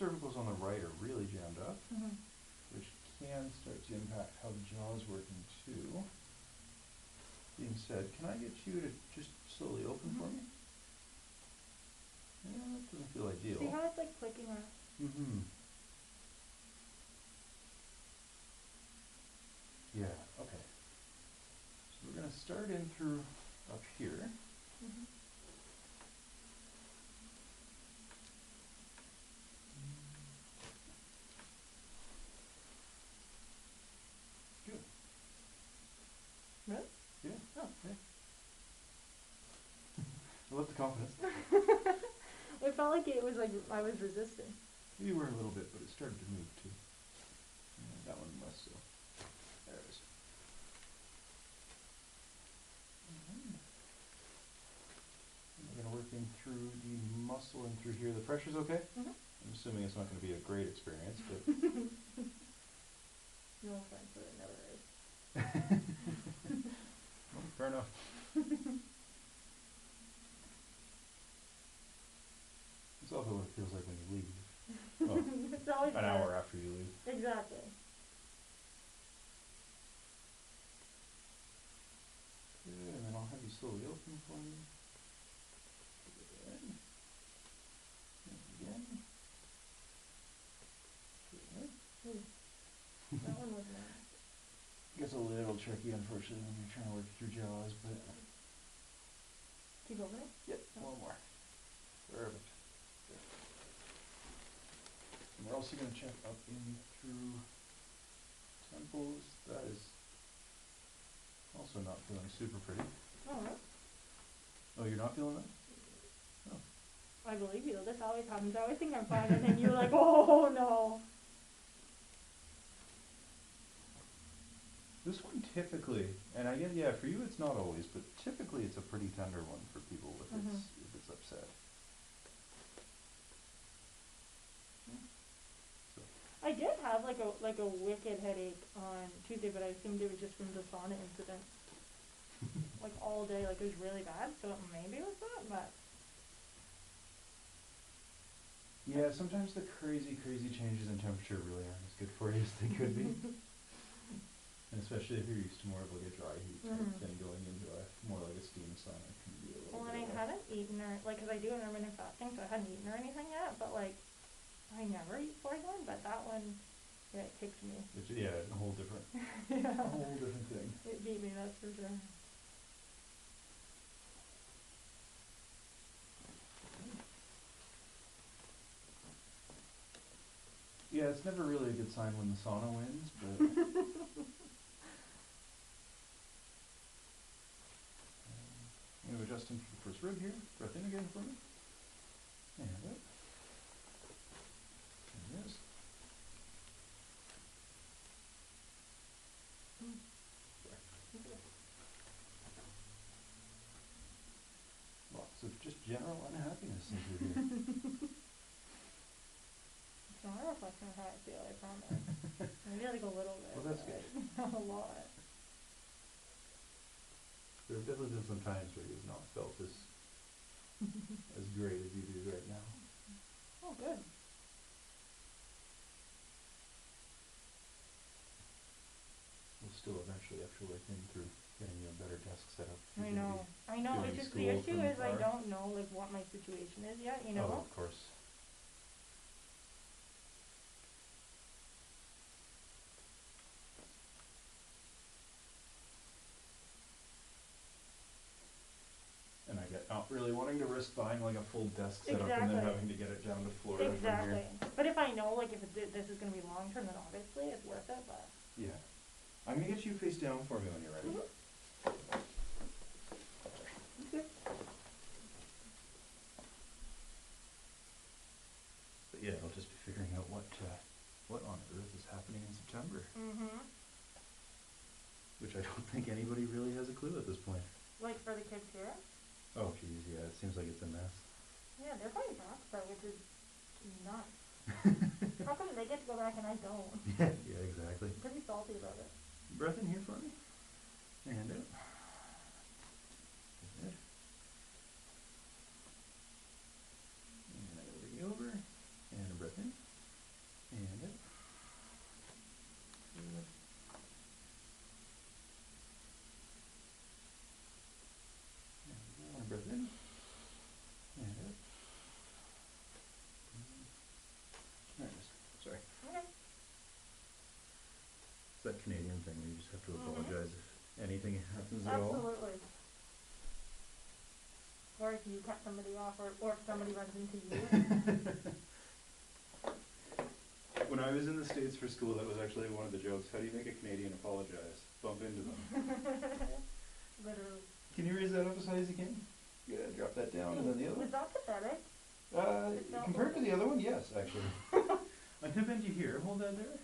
cervicals on the right are really jammed up, Mhm. which can start to impact how the jaw's working too. Being said, can I get you to just slowly open for Mhm. me? Yeah, that doesn't feel ideal. See how it's like clicking around? Mm-hmm. Yeah, okay. So we're gonna start in through up here. Mhm. Good. Really? Yeah. Oh. Yeah. I love the confidence. It felt like it was like I was resisting. You were a little bit, but it started to move too. Yeah, that one less so. There it is. We're gonna work in through the muscle and through here. The pressure's okay? Mhm. I'm assuming it's not gonna be a great experience, but No offense, but it never is. well, fair enough. It's also what it feels like when you leave. Well, It's always an bad. hour after you leave. Exactly. Good, and then I'll have you slowly open for me. Good. And again. Good. Ooh. That one was nice. Gets a little tricky, unfortunately, when you're trying to work through jaws, but Keep opening? yep, one more. Perfect. Good. And we're also gonna check up in through temples. That is also not feeling super pretty. Oh, really? Oh, you're not feeling that? Oh. I believe you. This always happens. I always think I'm fine, and then you're like, oh no. This one typically, and I guess, yeah, for you it's not always, but typically it's a pretty tender one for people if Mhm. it's upset. So. I did have like a wicked headache on Tuesday, but I assumed it was just from the sauna incident. Like all day, like it was really bad, so maybe it was that, but Yeah, sometimes the crazy changes in temperature really aren't as good for you as they could be. And especially if you're used to more of like a dry heat type Mhm. thing, going into a more like a steam sauna can be a little Well, and bit I of a... hadn't eaten or like, 'cause I do intermittent fasting, so I hadn't eaten or anything yet. But like, I never eat before I go in, but that one, yeah, it kicked me. It's, yeah, a whole different, Yeah. a whole different thing. It beat me, that's for sure. Yeah, it's never really a good sign when the sauna wins, but I'm gonna adjust into the first rib here. Breath in again for me. And out. There it is. Lots of just general unhappiness into here. It's not a reflection of how I feel, I promise. Maybe like a little bit, Well, but that's good. like, not a lot. There have definitely been some times where you've not felt as great as you do right now. Oh, good. We'll still eventually have to work in through getting you a better desk set up. I know. Doing It's just the school issue from is I afar. don't know like what my situation is yet, you know? Oh, of course. And I get not really wanting to risk buying like a full desk setup and then Exactly. having to get it down to Florida from Exactly. here. But if I know like if this is gonna be long term, then obviously it's worth it. But Yeah. I'm gonna get you face down for me when you're ready. Mhm. Okay. But yeah, I'll just be figuring out what on earth is happening in September. Mhm. Which I don't think anybody really has a clue at this point. Like for the kids here? Oh geez, yeah, it seems like it's a mess. Yeah, they're going back though, which is nuts. How come they get to go back and I don't? Yeah, exactly. I'm pretty salty about it. Breath in here for me. And out. Good. And I'm moving over. And a breath in. to Mhm. apologize if anything happens at all. Absolutely. Or if you cut somebody off, or if somebody runs into you. When I was in the States for school, that was actually one of the jokes. How do you make a Canadian apologize? Bump into them. Literally. Can you raise that up as high as you can? Yeah, drop that down, and then the other Was one. that pathetic? It felt Compared to like the other one, yes, actually. I'm gonna bend you here. Hold that there.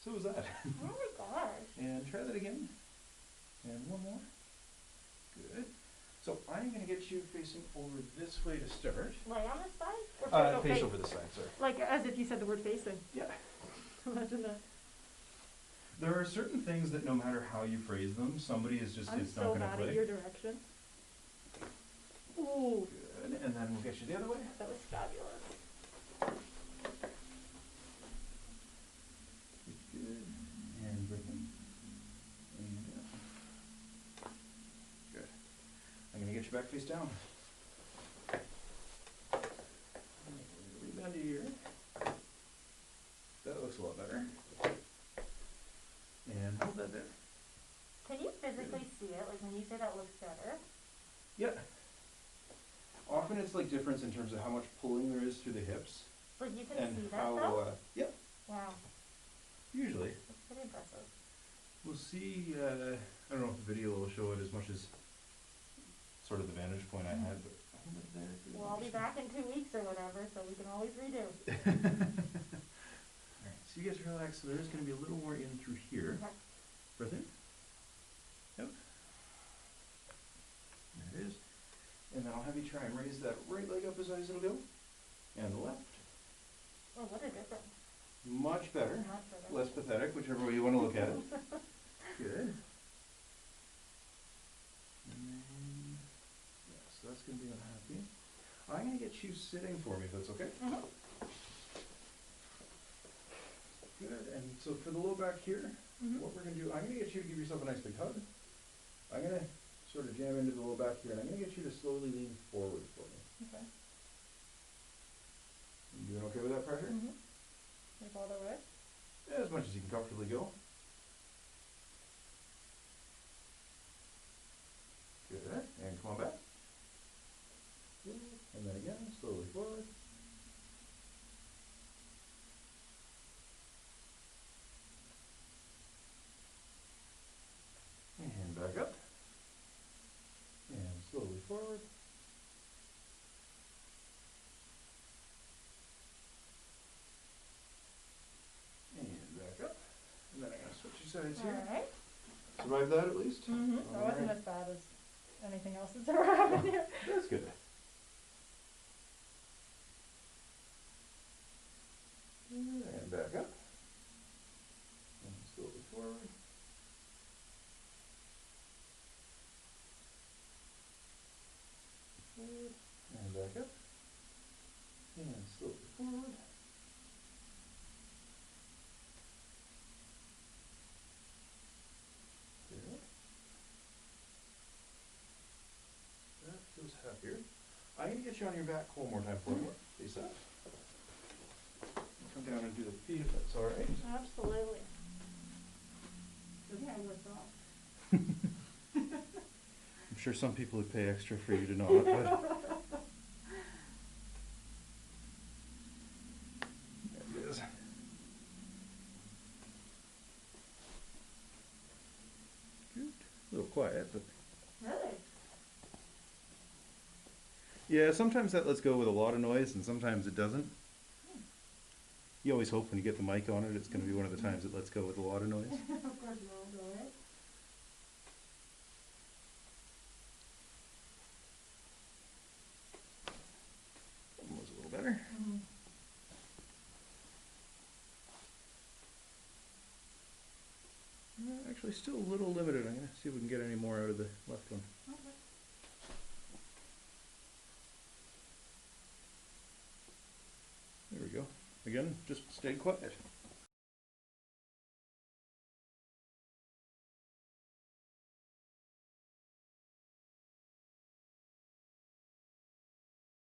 So was that. Oh my gosh. And try that again. And one more. Good. So I'm gonna get you facing over this way to start. Lay on this side? Or no, Face over this side, sorry. Like as if you said the word facing. Yeah. Imagine that. There are certain things that no matter how you phrase them, somebody is just, I'm it's so not gonna bad click. at your direction. Ooh, Good, and then we'll get you the other way. that was fabulous. Good, and breathe in. And out. Good. I'm gonna get you back face down. Rebend you here. That looks a lot better. And hold that there. Can you physically see it? Like when you say that looks better? Yeah. Often it's like difference in terms of how much pulling there is through the hips. Like you can And see that how, though? yeah, Wow, usually. that's pretty impressive. We'll see, I don't know if the video will show it as much as sort of the vantage point I had, but hold it there. if you Well, I'll be understand. back in 2 weeks or whatever, so we can always redo. Alright, so you guys relax, so there is going to be a little more in through here. Okay. Breath in. Out. There it is. And then I'll have you try and raise that right leg up as high as it'll go. And the left. Oh, what a difference. Much better. Much better. Less pathetic, whichever way you want to look at it. Good. And then, yeah, so that's going to be unhappy. I'm going to get you sitting for me, if that's okay. Mhm. Good, and so for the low back here, Mhm. what we're going to do, I'm going to get you to give yourself a nice big hug. I'm going to sort of jam into the low back here, and I'm going to get you to slowly lean forward for me. Okay. You doing okay with that pressure? Mhm. Like all the way? Yeah, as much as you can comfortably go. Good, and come on back. Good, and then again, slowly forward. And back up. And slowly forward. And back up. And then I'm going to switch your sides here. Alright. Survive that at least? Mhm. That wasn't Alright. as bad as anything else that's ever happened here. That's good. And back up. And slowly forward. Good. And back up. And slowly forward. Good. That feels happier. I'm going to get you on your back one more time for me. Face up. Come down and do the feet if that's alright. Absolutely. Good thing I wore socks. I'm sure some people would pay extra for you to not, but there it is. Good. A little quiet, but Really? yeah, sometimes that lets go with a lot of noise and sometimes it doesn't. You always hope when you get the mic on it, it's going to be one of the times it lets go with a lot of noise. Of course you won't go, right? Almost a little better. Mm-hmm. Actually, still a little limited. I'm going to see if we can get any more out of the left one. Okay. There we go. Again, just stay quiet.